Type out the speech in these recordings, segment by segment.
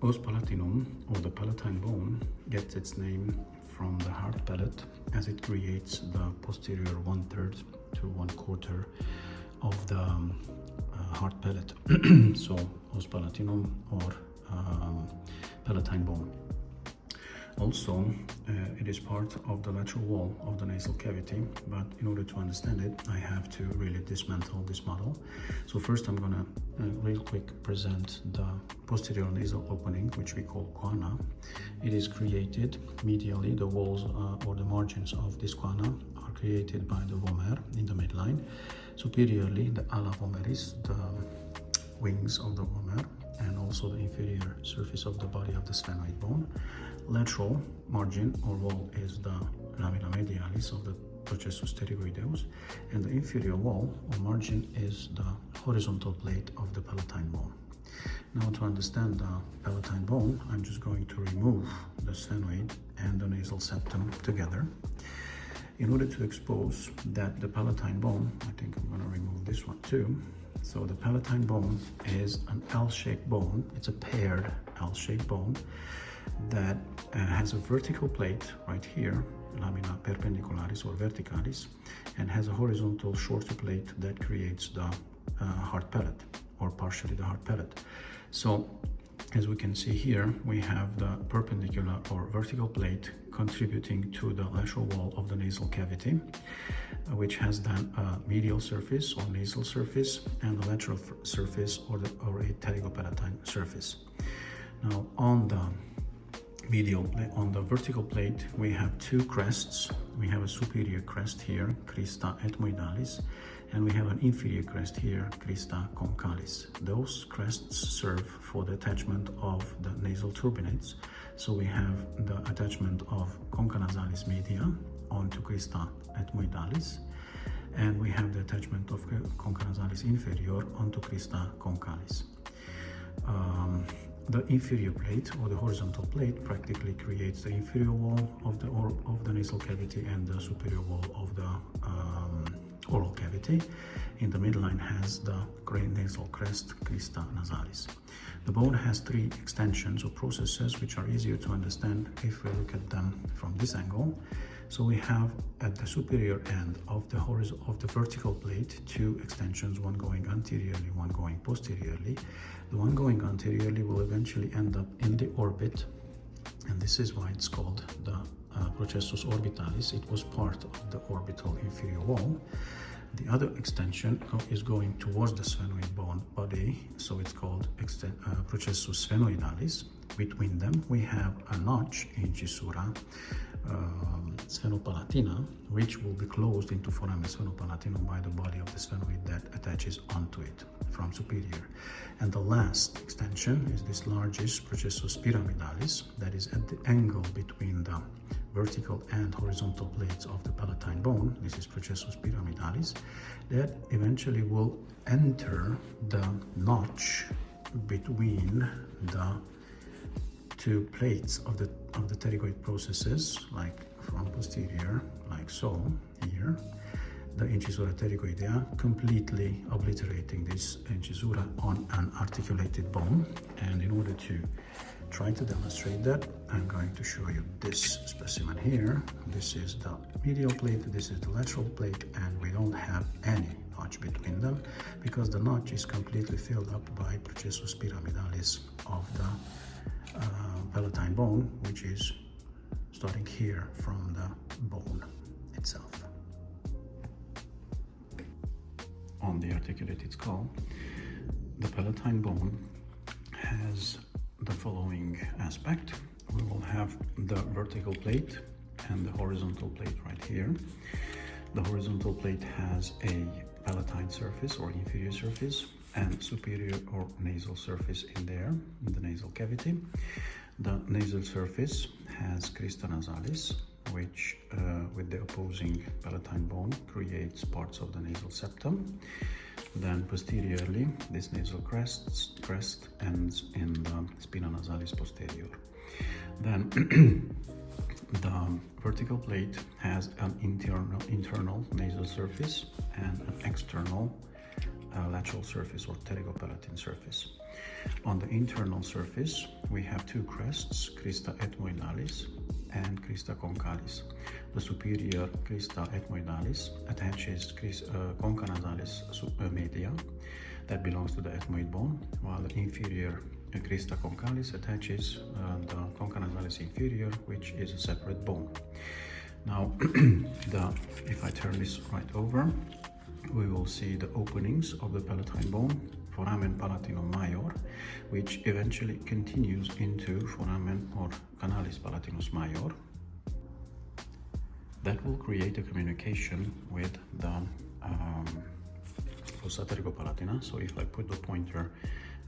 Os palatinum, or the palatine bone, gets its name from the hard palate, as it creates the posterior 1/3 to 1/4 of the hard palate. So os palatinum, or palatine bone. Also, it is part of the lateral wall of the nasal cavity, but in order to understand it, I have to really dismantle this model. So first I'm gonna real quick present the posterior nasal opening, which we call guana. It is created medially. The walls or the margins of this guana are created by the vomer in the midline. Superiorly, the ala vomeris, the wings of the vomer, and also the inferior surface of the body of the sphenoid bone. Lateral margin or wall is the lamina medialis of the processus pterygoideus, and the inferior wall or margin is the horizontal plate of the palatine bone. Now, to understand the palatine bone, I'm just going to remove the sphenoid and the nasal septum together. In order to expose that the palatine bone, I think I'm going to remove this one too. So the palatine bone is an L-shaped bone. It's a paired L-shaped bone that has a vertical plate right here, lamina perpendicularis or verticalis, and has a horizontal shorter plate that creates the hard palate, or partially the hard palate. So as we can see here, we have the perpendicular or vertical plate contributing to the lateral wall of the nasal cavity, which has then a medial surface or nasal surface and the lateral surface or a pterygopalatine surface. Now, on the vertical plate, we have two crests. We have a superior crest here, crista ethmoidalis, and we have an inferior crest here, crista concalis. Those crests serve for the attachment of the nasal turbinates. So we have the attachment of concha nasalis media onto crista ethmoidalis, and we have the attachment of concha nasalis inferior onto crista concalis. The inferior plate, or the horizontal plate, practically creates the inferior wall of the nasal cavity and the superior wall of the oral cavity. In the midline has the nasal crest, crista nasalis. The bone has three extensions or processes which are easier to understand if we look at them from this angle. So we have at the superior end of the vertical plate two extensions, one going anteriorly, one going posteriorly. The one going anteriorly will eventually end up in the orbit, and this is why it's called the processus orbitalis. It was part of the orbital inferior wall. The other extension is going towards the sphenoid bone body, so it's called processus sphenoidalis. Between them, we have a notch, incisura sphenopalatina, which will be closed into foramen sphenopalatinum by the body of the sphenoid that attaches onto it from superior. And the last extension is this largest processus pyramidalis, that is at the angle between the vertical and horizontal plates of the palatine bone. This is processus pyramidalis, that eventually will enter the notch between the two plates of the pterygoid processes, like from posterior, like so here, the incisura pterygoidea, completely obliterating this incisura on an articulated bone. And in order to try to demonstrate that, I'm going to show you this specimen here. This is the medial plate, this is the lateral plate, and we don't have any notch between them because the notch is completely filled up by processus pyramidalis of the palatine bone, which is starting here from the bone itself. On the articulated skull, the palatine bone has the following aspect. We will have the vertical plate and the horizontal plate right here. The horizontal plate has a palatine surface or inferior surface and superior or nasal surface in there, in the nasal cavity. The nasal surface has crista nasalis, which with the opposing palatine bone creates parts of the nasal septum. Then posteriorly, this nasal crest ends in the spina nasalis posterior. Then the vertical plate has an internal nasal surface and an external lateral surface or pterygopalatine surface. On the internal surface, we have two crests, crista ethmoidalis and crista concalis. The superior crista ethmoidalis attaches concha nasalis media, that belongs to the ethmoid bone, while the inferior crista concalis attaches the concha nasalis inferior, which is a separate bone. Now, if I turn this right over, we will see the openings of the palatine bone, foramen palatinum major, which eventually continues into foramen or canalis palatinus major. That will create a communication with the fossa pterygopalatina. So if I put the pointer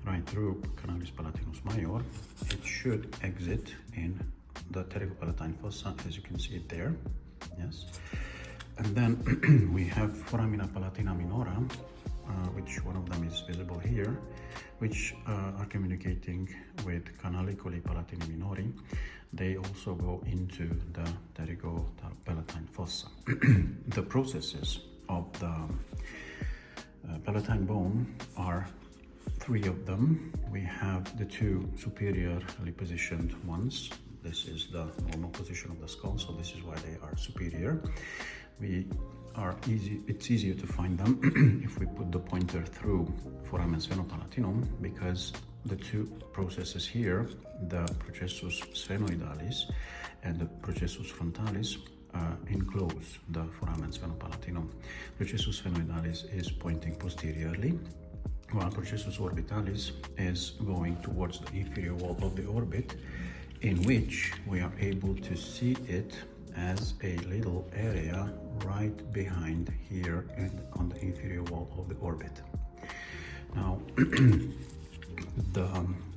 right through canalis palatinus major, it should exit in the pterygopalatine fossa, as you can see it there. Yes. And then we have foramina palatina minora, which one of them is visible here, which are communicating with canaliculi palatini minori. They also go into the pterygopalatine fossa. The processes of the palatine bone are three of them. We have the two superiorly positioned ones. This is the normal position of the skull, so this is why they are superior. It's easier to find them if we put the pointer through foramen sphenopalatinem, because the two processes here, the processus sphenoidalis and the processus frontalis, enclose the foramen sphenopalatinem. Processus sphenoidalis is pointing posteriorly, while processus orbitalis is going towards the inferior wall of the orbit, in which we are able to see it as a little area right behind here and on the inferior wall of the orbit. Now, the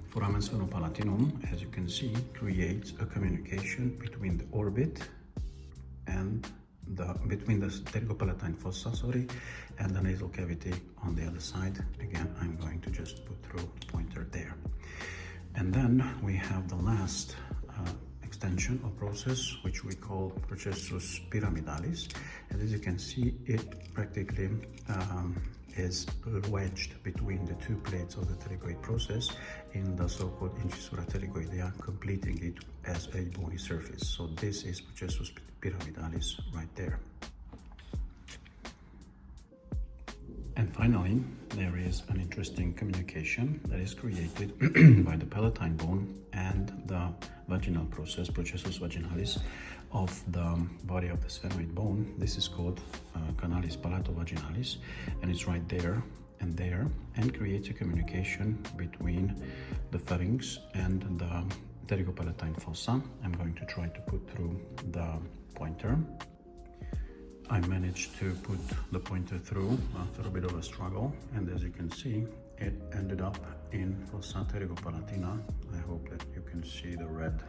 foramen sphenopalatinem, as you can see, creates a communication between the orbit and between the pterygopalatine fossa, and the nasal cavity on the other side. Again, I'm going to just put through the pointer there. And then we have the last extension or process, which we call processus pyramidalis. And as you can see, it practically is wedged between the two plates of the pterygoid process in the so-called incisura pterygoidea, completing it as a bony surface. So this is processus pyramidalis right there. And finally, there is an interesting communication that is created by the palatine bone and the vaginal process, processus vaginalis, of the body of the sphenoid bone. This is called canalis palatovaginalis, and it's right there and there, and creates a communication between the pharynx and the pterygopalatine fossa. I'm going to try to put through the pointer. I managed to put the pointer through after a bit of a struggle, and as you can see, it ended up in fossa pterygopalatina. I hope that you can see the red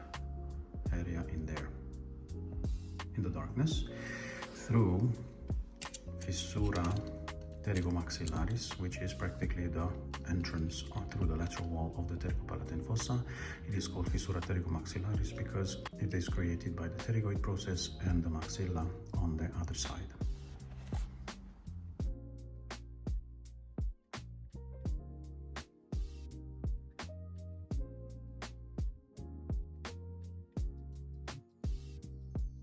area in there, in the darkness, through fissura pterygomaxillaris, which is practically the entrance through the lateral wall of the pterygopalatine fossa. It is called fissura pterygomaxillaris because it is created by the pterygoid process and the maxilla on the other side.